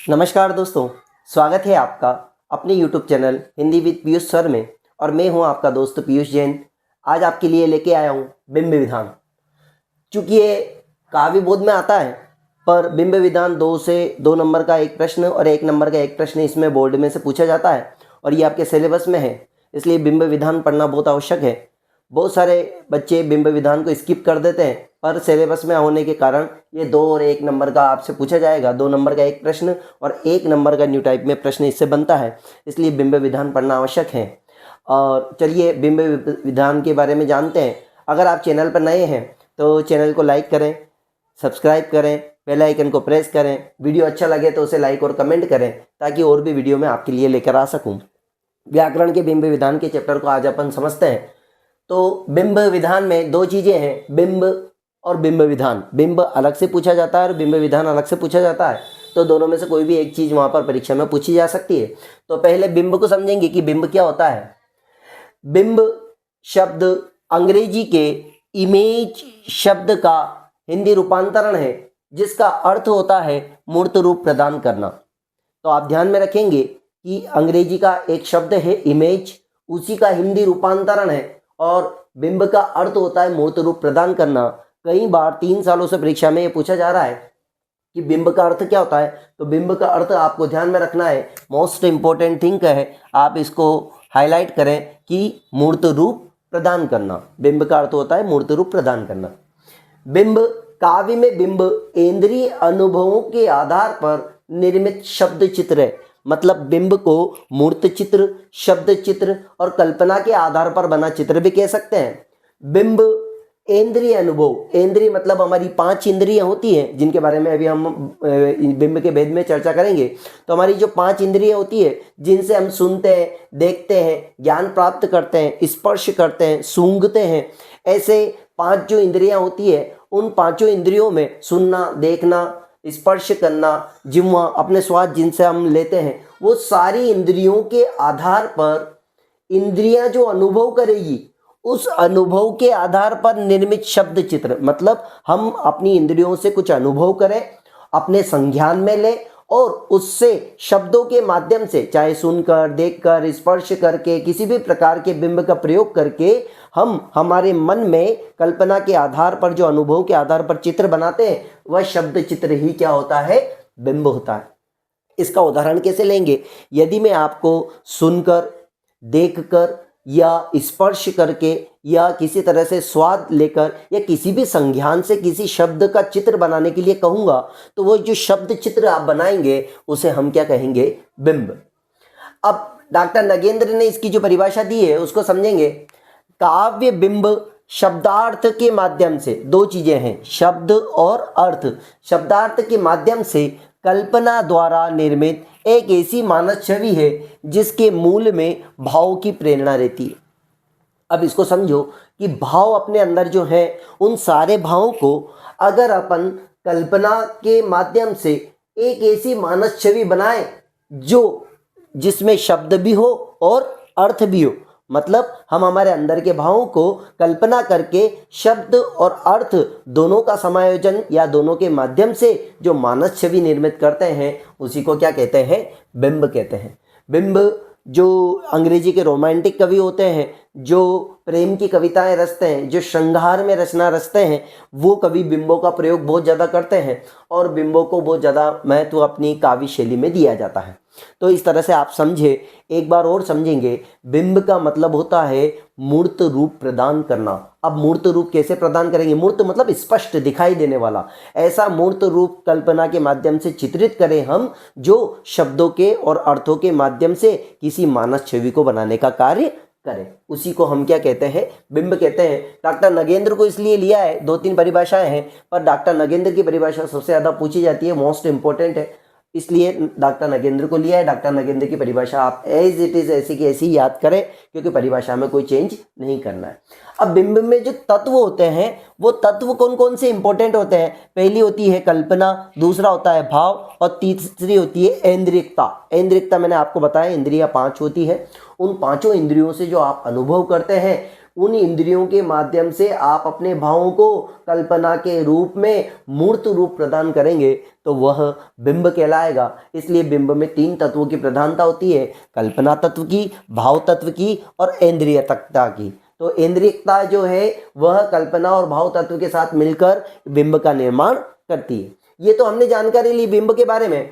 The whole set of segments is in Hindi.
नमस्कार दोस्तों, स्वागत है आपका अपने YouTube channel Hindi with Piyush sir में। और मैं हूं आपका दोस्त पीयूष जैन। आज आपके लिए लेके आया हूं बिंब विधान। चूँकि ये काव्य बोध में आता है, पर बिंब विधान 2 नंबर का एक प्रश्न और 1 नंबर का एक प्रश्न इसमें बोर्ड में से पूछा जाता है और ये आपके सिलेबस में है, इसलिए बिंब विधान पढ़ना बहुत आवश्यक है। बहुत सारे बच्चे बिंब विधान को स्किप कर देते हैं, पर सिलेबस में होने के कारण ये 2 और 1 नंबर का आपसे पूछा जाएगा। 2 नंबर का एक प्रश्न और 1 नंबर का न्यू टाइप में प्रश्न इससे बनता है, इसलिए बिंब विधान पढ़ना आवश्यक है। और चलिए बिंब विधान के बारे में जानते हैं। अगर आप चैनल पर नए हैं तो चैनल को लाइक करें, सब्सक्राइब करें, बेल आइकन को प्रेस करें। वीडियो अच्छा लगे तो उसे लाइक और कमेंट करें ताकि और भी वीडियो मैं आपके लिए लेकर आ सकूं। व्याकरण के बिंब विधान के चैप्टर को आज अपन समझते हैं। तो बिंब विधान में 2 चीज़ें हैं, बिंब और बिंब विधान। बिंब अलग से पूछा जाता है और बिंब विधान अलग से पूछा जाता है, तो दोनों में से कोई भी एक चीज़ वहाँ पर परीक्षा में पूछी जा सकती है। तो पहले बिंब को समझेंगे कि बिंब क्या होता है। बिंब शब्द अंग्रेजी के इमेज शब्द का हिंदी रूपांतरण है, जिसका अर्थ होता है मूर्त रूप प्रदान करना। तो आप ध्यान में रखेंगे कि अंग्रेजी का एक शब्द है इमेज, उसी का हिंदी रूपांतरण है और बिंब का अर्थ होता है मूर्त रूप प्रदान करना। कई बार 3 सालों से परीक्षा में ये पूछा जा रहा है कि बिंब का अर्थ क्या होता है। तो बिंब का अर्थ आपको ध्यान में रखना है, मोस्ट इंपॉर्टेंट थिंग है, आप इसको हाईलाइट करें कि मूर्त रूप प्रदान करना। बिंब का अर्थ होता है मूर्त रूप प्रदान करना। बिंब काव्य में बिंब इंद्रिय अनुभवों के आधार पर निर्मित शब्द चित्र है। मतलब बिंब को मूर्त चित्र, शब्द चित्र और कल्पना के आधार पर बना चित्र भी कह सकते हैं। बिंब इंद्रिय अनुभव, इंद्रिय मतलब हमारी 5 इंद्रियां होती हैं, जिनके बारे में अभी हम बिंब के भेद में चर्चा करेंगे। तो हमारी जो 5 इंद्रियां होती है, जिनसे हम सुनते हैं, देखते हैं, ज्ञान प्राप्त करते हैं, स्पर्श करते हैं, सूंघते हैं, ऐसे 5 जो इंद्रियां होती है, उन 5 इंद्रियों में सुनना, देखना, स्पर्श करना, जिह्वा, अपने स्वाद जिनसे हम लेते हैं, वो सारी इंद्रियों के आधार पर इंद्रियां जो अनुभव करेगी, उस अनुभव के आधार पर निर्मित शब्द चित्र। मतलब हम अपनी इंद्रियों से कुछ अनुभव करें, अपने संज्ञान में लें और उससे शब्दों के माध्यम से, चाहे सुनकर, देखकर, स्पर्श करके, किसी भी प्रकार के बिंब का प्रयोग करके हम हमारे मन में कल्पना के आधार पर, जो अनुभव के आधार पर चित्र बनाते हैं, वह शब्द चित्र ही क्या होता है, बिंब होता है। इसका उदाहरण कैसे लेंगे? यदि मैं आपको सुनकर, देखकर या स्पर्श करके या किसी तरह से स्वाद लेकर या किसी भी संज्ञान से किसी शब्द का चित्र बनाने के लिए कहूँगा, तो वो जो शब्द चित्र आप बनाएंगे उसे हम क्या कहेंगे, बिंब। अब डॉक्टर नगेंद्र ने इसकी जो परिभाषा दी है उसको समझेंगे। काव्य बिंब शब्दार्थ के माध्यम से, 2 चीजें हैं, शब्द और अर्थ। शब्दार्थ के माध्यम से कल्पना द्वारा निर्मित एक ऐसी मानस छवि है जिसके मूल में भाव की प्रेरणा रहती है। अब इसको समझो कि भाव अपने अंदर जो है, उन सारे भावों को अगर अपन कल्पना के माध्यम से एक ऐसी मानस छवि बनाए जो जिसमें शब्द भी हो और अर्थ भी हो, मतलब हम हमारे अंदर के भावों को कल्पना करके शब्द और अर्थ दोनों का समायोजन या दोनों के माध्यम से जो मानस छवि निर्मित करते हैं, उसी को क्या कहते हैं, बिंब कहते हैं। बिंब जो अंग्रेजी के रोमांटिक कवि होते हैं, जो प्रेम की कविताएं रचते हैं, जो श्रृंगार में रचना रचते हैं, वो कवि बिंबों का प्रयोग बहुत ज़्यादा करते हैं और बिंबों को बहुत ज़्यादा महत्व अपनी काव्य शैली में दिया जाता है। तो इस तरह से आप समझे, एक बार और समझेंगे। बिंब का मतलब होता है मूर्त रूप प्रदान करना। अब मूर्त रूप कैसे प्रदान करेंगे? मूर्त मतलब स्पष्ट दिखाई देने वाला, ऐसा मूर्त रूप कल्पना के माध्यम से चित्रित करें हम, जो शब्दों के और अर्थों के माध्यम से किसी मानस छवि को बनाने का कार्य करें, उसी को हम क्या कहते हैं, बिंब कहते हैं। डॉक्टर नगेंद्र को इसलिए लिया है, 2-3 परिभाषाएं हैं, पर डॉक्टर नगेंद्र की परिभाषा सबसे ज़्यादा पूछी जाती है, मोस्ट इंपॉर्टेंट है, इसलिए डॉक्टर नगेंद्र को लिया है। डॉक्टर नगेंद्र की परिभाषा आप एज इट इज़ ऐसी की ऐसी याद करें, क्योंकि परिभाषा में कोई चेंज नहीं करना है। अब बिंब में जो तत्व होते हैं, वो तत्व कौन कौन से इंपॉर्टेंट होते हैं? पहली होती है कल्पना, दूसरा होता है भाव और तीसरी होती है इंद्रियकता। इंद्रियकता मैंने आपको बताया, इंद्रियां 5 होती है। उन 5 इंद्रियों से जो आप अनुभव करते हैं, उन इंद्रियों के माध्यम से आप अपने भावों को कल्पना के रूप में मूर्त रूप प्रदान करेंगे तो वह बिंब कहलाएगा। इसलिए बिंब में 3 तत्वों की प्रधानता होती है, कल्पना तत्व की, भाव तत्व की और इंद्रियतकता की। तो इंद्रियता जो है वह कल्पना और भाव तत्व के साथ मिलकर बिंब का निर्माण करती है। ये तो हमने जानकारी ली बिंब के बारे में।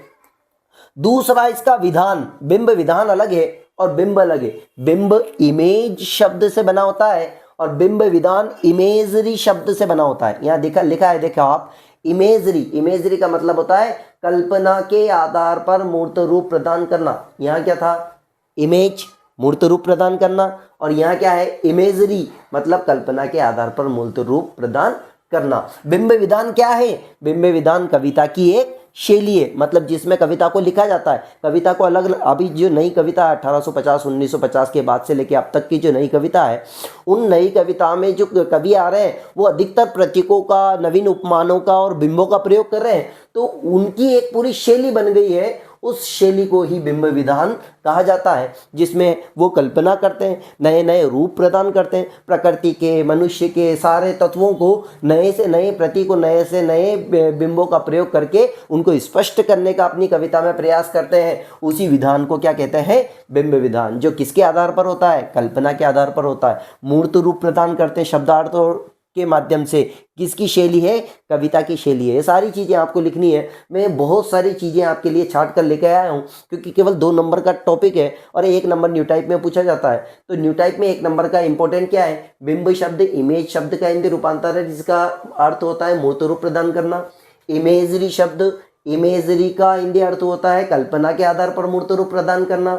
दूसरा इसका विधान, बिंब विधान अलग है और बिंब अलग है। बिंब इमेज शब्द से बना होता है और बिंब विधान इमेजरी शब्द से बना होता है। यहाँ लिखा है, देखो आप, इमेजरी। इमेजरी का मतलब होता है कल्पना के आधार पर मूर्त रूप प्रदान करना। यहाँ क्या था, इमेज, मूर्त रूप प्रदान करना, और यहाँ क्या है, इमेजरी, मतलब कल्पना के आधार पर मूर्त रूप प्रदान करना। बिंब विधान क्या है, बिंब विधान कविता की एक शैली है, मतलब जिसमें कविता को लिखा जाता है। कविता को अलग, अभी जो नई कविता 1850 1950 के बाद से लेके अब तक की जो नई कविता है, उन नई कविता में जो कवि आ रहे हैं वो अधिकतर प्रतीकों का, नवीन उपमानों का और बिंबों का प्रयोग कर रहे हैं। तो उनकी एक पूरी शैली बन गई है, उस शैली को ही बिंब विधान कहा जाता है, जिसमें वो कल्पना करते हैं, नए नए रूप प्रदान करते हैं, प्रकृति के, मनुष्य के सारे तत्वों को नए से नए प्रतीक को, नए से नए बिंबों का प्रयोग करके उनको स्पष्ट करने का अपनी कविता में प्रयास करते हैं। उसी विधान को क्या कहते हैं, बिंब विधान, जो किसके आधार पर होता है, कल्पना के आधार पर होता है। मूर्त रूप प्रदान करते हैं शब्दार्थों के माध्यम से। किसकी शैली है, कविता की शैली है। ये सारी चीज़ें आपको लिखनी है। मैं बहुत सारी चीज़ें आपके लिए छाट कर लेके आया हूँ, क्योंकि केवल 2 नंबर का टॉपिक है और 1 नंबर न्यू टाइप में पूछा जाता है। तो न्यू टाइप में 1 नंबर का इंपॉर्टेंट क्या है, बिंब शब्द इमेज शब्द का हिंदी रूपांतर है, जिसका अर्थ होता है मूर्त रूप प्रदान करना। इमेजरी शब्द, इमेजरी का हिंदी अर्थ होता है कल्पना के आधार पर मूर्त रूप प्रदान करना।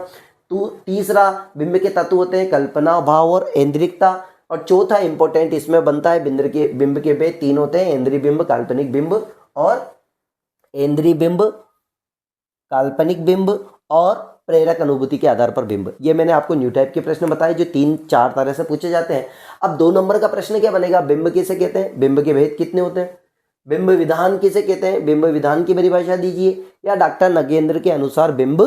तो तीसरा, बिंब के तत्व होते हैं कल्पना, भाव और इंद्रियता। और चौथा इंपॉर्टेंट इसमें बनता है बिंब के भेद 3 होते हैं, इंद्रिय बिंब, काल्पनिक बिंब और इंद्रिय बिंब, काल्पनिक बिंब और प्रेरक अनुभूति के आधार पर बिंब। ये मैंने आपको न्यू टाइप के प्रश्न बताए जो 3-4 तरह से पूछे जाते हैं। अब 2 नंबर का प्रश्न क्या बनेगा, बिंब किसे कहते हैं, बिंब के भेद कितने होते हैं, बिंब विधान किसे कहते हैं, बिंब विधान की परिभाषा दीजिए, या डॉक्टर नगेंद्र के अनुसार बिंब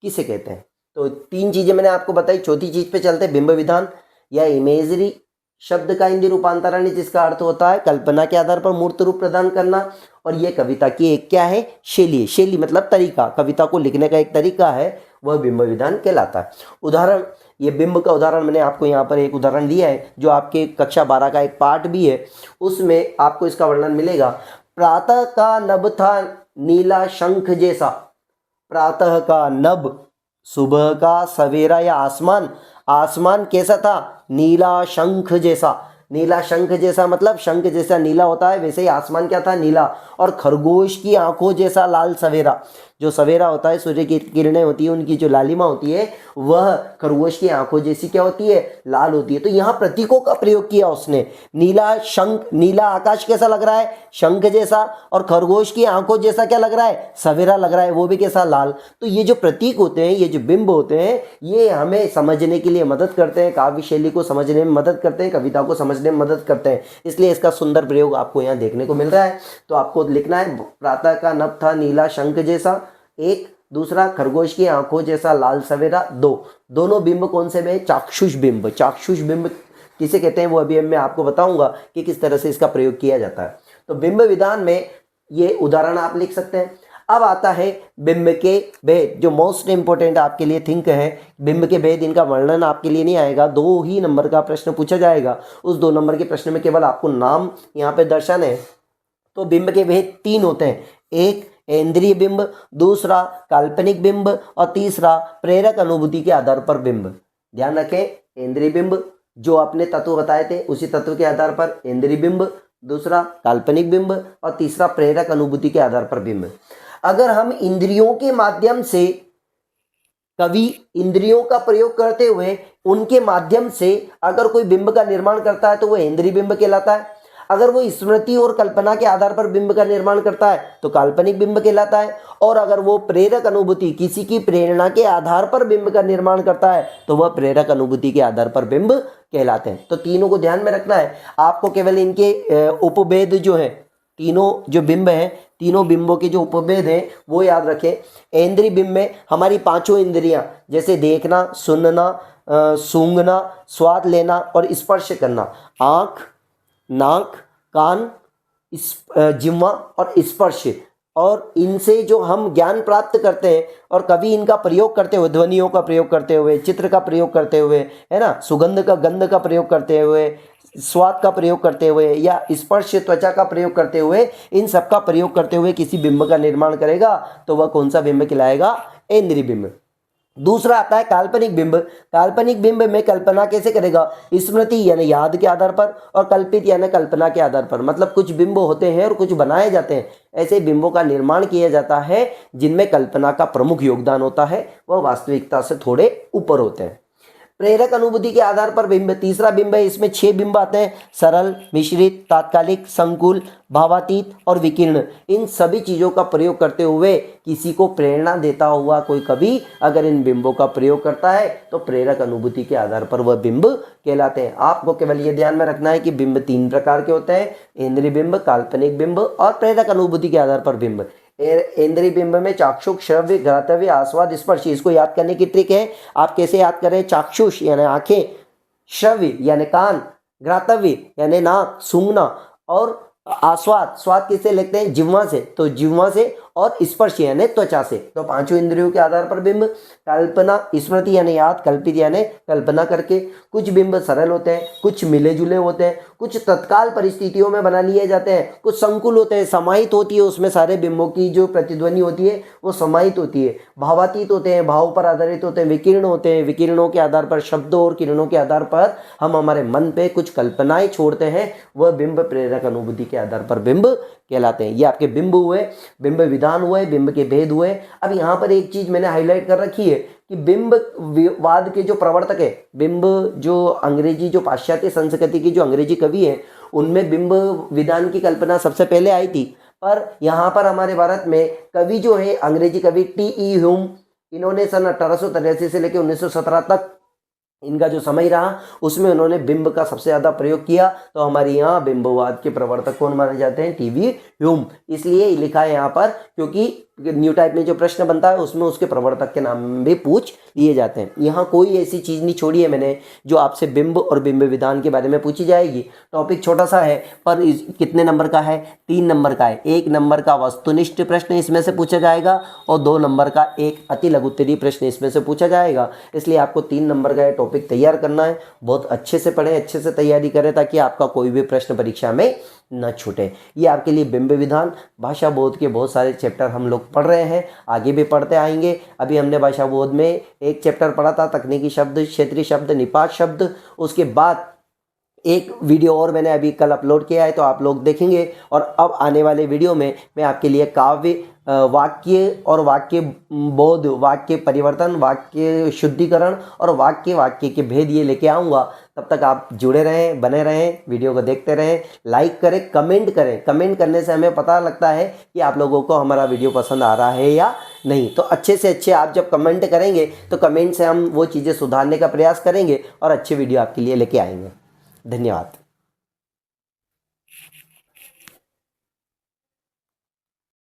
किसे कहते हैं। तो 3 चीजें मैंने आपको बताई। चौथी चीज पे चलते हैं, बिंब विधान या इमेजरी शब्द का हिंदी रूपांतरण है, जिसका अर्थ होता है कल्पना के आधार पर मूर्त रूप प्रदान करना। और ये कविता की एक क्या है, शैली। शैली मतलब तरीका, कविता को लिखने का एक तरीका है, वह बिंब विधान कहलाता है। उदाहरण, ये बिंब का उदाहरण मैंने आपको यहाँ पर एक उदाहरण दिया है, जो आपके कक्षा 12 का एक पार्ट भी है, उसमें आपको इसका वर्णन मिलेगा। प्रातः का नभ था नीला शंख जैसा। प्रातः का नभ, सुबह का सवेरा या आसमान, आसमान कैसा था, नीला शंख जैसा। नीला शंख जैसा मतलब शंख जैसा नीला होता है, वैसे ही आसमान क्या था, नीला। और खरगोश की आंखों जैसा लाल सवेरा। जो सवेरा होता है, सूर्य की किरणें होती है, उनकी जो लालिमा होती है वह खरगोश की आंखों जैसी क्या होती है, लाल होती है। तो यहाँ प्रतीकों का प्रयोग किया उसने। नीला शंख, नीला आकाश कैसा लग रहा है, शंख जैसा, और खरगोश की आंखों जैसा क्या लग रहा है, सवेरा लग रहा है, वो भी कैसा, लाल। तो ये जो प्रतीक होते हैं, ये जो बिंब होते हैं, ये हमें समझने के लिए मदद करते हैं, काव्य शैली को समझने में मदद करते हैं, कविता को समझने में मदद करते हैं। इसलिए इसका सुंदर प्रयोग आपको यहाँ देखने को मिल रहा है। तो आपको लिखना है, प्रातः का नभ था नीला शंख जैसा, एक। दूसरा, खरगोश की आंखों जैसा लाल सवेरा, 2। दोनों बिंब कौन से में, चाक्षुष बिंब। चाक्षुष बिंब किसे कहते हैं वो अभी मैं आपको बताऊंगा कि किस तरह से इसका प्रयोग किया जाता है। तो बिंब विधान में ये उदाहरण आप लिख सकते हैं। अब आता है बिंब के भेद, जो मोस्ट इंपोर्टेंट आपके लिए थिंक है। बिंब के भेद, इनका वर्णन आपके लिए नहीं आएगा, 2 ही नंबर का प्रश्न पूछा जाएगा। उस 2 नंबर के प्रश्न में केवल आपको नाम यहाँ पे दर्शाने है। तो बिंब के भेद 3 होते हैं, एक इंद्रिय बिंब, दूसरा काल्पनिक बिंब और तीसरा प्रेरक अनुभूति के आधार पर बिंब। ध्यान रखें, इंद्रिय बिंब जो आपने तत्व बताए थे, उसी तत्व के आधार पर इंद्रिय बिंब, दूसरा काल्पनिक बिंब और तीसरा प्रेरक अनुभूति के आधार पर बिंब। अगर हम इंद्रियों के माध्यम से, कवि इंद्रियों का प्रयोग करते हुए उनके माध्यम से अगर कोई बिंब का निर्माण करता है तो वह इंद्रिय बिंब कहलाता है। अगर वो स्मृति और कल्पना के आधार पर बिंब का निर्माण करता है तो काल्पनिक बिंब कहलाता है। और अगर वो प्रेरक अनुभूति, किसी की प्रेरणा के आधार पर बिंब का निर्माण करता है तो वह प्रेरक अनुभूति के आधार पर बिंब कहलाते हैं। तो तीनों को ध्यान में रखना है आपको। केवल इनके उपभेद जो है, तीनों जो बिंब हैं, तीनों बिंबों के जो उपभेद हैं वो याद रखें। इंद्रिय बिंब में हमारी 5 इंद्रियां, जैसे देखना, सुनना, सूंघना, स्वाद लेना और स्पर्श करना, आँख, नाक, कान, जिह्वा और स्पर्श, और इनसे जो हम ज्ञान प्राप्त करते हैं और कभी इनका प्रयोग करते हुए, ध्वनियों का प्रयोग करते हुए, चित्र का प्रयोग करते हुए, है ना, सुगंध का, गंध का प्रयोग करते हुए, स्वाद का प्रयोग करते हुए या स्पर्श त्वचा का प्रयोग करते हुए, इन सब का प्रयोग करते हुए किसी बिंब का निर्माण करेगा तो वह कौन सा बिंब कहलाएगा? इंद्रिय बिंब। दूसरा आता है काल्पनिक बिंब। काल्पनिक बिंब में कल्पना कैसे करेगा? स्मृति यानी याद के आधार पर, और कल्पित यानी कल्पना के आधार पर। मतलब कुछ बिंब होते हैं और कुछ बनाए जाते हैं, ऐसे बिंबों का निर्माण किया जाता है जिनमें कल्पना का प्रमुख योगदान होता है, वह वास्तविकता से थोड़े ऊपर होते हैं। प्रेरक अनुभूति के आधार पर बिंब। तीसरा बिंब है, इसमें 6 बिंब आते हैं: सरल, मिश्रित, तात्कालिक, संकुल, भावातीत और विकीर्ण। इन सभी चीज़ों का प्रयोग करते हुए किसी को प्रेरणा देता हुआ कोई कवि अगर इन बिंबों का प्रयोग करता है तो प्रेरक अनुभूति के आधार पर वह बिंब कहलाते हैं। आपको केवल ये ध्यान में रखना है कि बिंब 3 प्रकार के होते हैं: इंद्रिय बिंब, काल्पनिक बिंब और प्रेरक अनुभूति के आधार पर बिंब। इंद्रिय बिंब में चाक्षुष, श्रव्य, घ्रातव्य, आस्वाद, स्पर्श। इसको याद करने की ट्रिक है, आप कैसे याद करें? चाक्षुष यानी आंखें, श्रव्य यानी कान, घ्रातव्य यानी नाक, सूंघना, और आस्वाद, स्वाद किससे लेते हैं? जिह्वा से, तो जिह्वा से, और स्पर्श यानी त्वचा से। तो 5 इंद्रियों के आधार पर बिंब। कल्पना, स्मृति यानी याद, कल्पित यानी कल्पना करके। कुछ बिंब सरल होते हैं, कुछ मिले जुले होते हैं, कुछ तत्काल परिस्थितियों में बना लिए जाते हैं, कुछ संकुल होते हैं, समाहित होती है, उसमें सारे बिंबों की जो प्रतिध्वनि होती है वो समाहित होती है। भावातीत होते हैं, भाव पर आधारित होते हैं। विकीर्ण होते हैं, विकिरणों के आधार पर, शब्दों और किरणों के आधार पर हम हमारे मन पे कुछ कल्पनाएं छोड़ते हैं, वह बिंब प्रेरक अनुभूति के आधार पर बिंब कहलाते हैं। ये आपके बिंब हुए, बिंब विधान हुए, बिंब के भेद हुए। अब यहाँ पर एक चीज मैंने हाईलाइट कर रखी है कि बिंब वाद के जो प्रवर्तक है, बिंब जो अंग्रेजी, जो पाश्चात्य संस्कृति की जो अंग्रेजी कवि है, उनमें बिंब विधान की कल्पना सबसे पहले आई थी। पर यहाँ पर हमारे भारत में कवि जो है, अंग्रेजी कवि टी.ई. ह्यूम, इन्होंने सन 1883 से लेकर 1917 तक इनका जो समय रहा, उसमें उन्होंने बिंब का सबसे ज़्यादा प्रयोग किया। तो हमारे यहाँ बिंबवाद के प्रवर्तक कौन माने जाते हैं? टी.वी. ह्यूम। इसलिए लिखा है यहाँ पर क्योंकि न्यू टाइप में जो प्रश्न बनता है उसमें उसके प्रवर्तक के नाम भी पूछ लिए जाते हैं। यहाँ कोई ऐसी चीज़ नहीं छोड़ी है मैंने जो आपसे बिंब और बिंब विधान के बारे में पूछी जाएगी। टॉपिक छोटा सा है पर कितने नंबर का है? 3 नंबर का है। 1 नंबर का वस्तुनिष्ठ प्रश्न इसमें से पूछा जाएगा और 2 नंबर का एक अति लघुत्तरीय प्रश्न इसमें से पूछा जाएगा। इसलिए आपको 3 नंबर का टॉपिक तैयार करना है। बहुत अच्छे से पढ़ें, अच्छे से तैयारी करें ताकि आपका कोई भी प्रश्न परीक्षा में न छूटे। ये आपके लिए बिंब विधान, भाषा बोध के बहुत सारे चैप्टर हम लोग पढ़ रहे हैं, आगे भी पढ़ते आएंगे। अभी हमने भाषा बोध में एक चैप्टर पढ़ा था, तकनीकी शब्द, क्षेत्रीय शब्द, निपात शब्द। उसके बाद एक वीडियो और मैंने अभी कल अपलोड किया है, तो आप लोग देखेंगे। और अब आने वाले वीडियो में मैं आपके लिए काव्य, वाक्य और वाक्य बोध, वाक्य परिवर्तन, वाक्य शुद्धिकरण और वाक्य के भेद ये लेके आऊँगा। तब तक आप जुड़े रहें, बने रहें, वीडियो को देखते रहें, लाइक करें, कमेंट करें। कमेंट करने से हमें पता लगता है कि आप लोगों को हमारा वीडियो पसंद आ रहा है या नहीं। तो अच्छे से अच्छे आप जब कमेंट करेंगे तो कमेंट से हम वो चीज़ें सुधारने का प्रयास करेंगे और अच्छे वीडियो आपके लिए लेके आएंगे। धन्यवाद।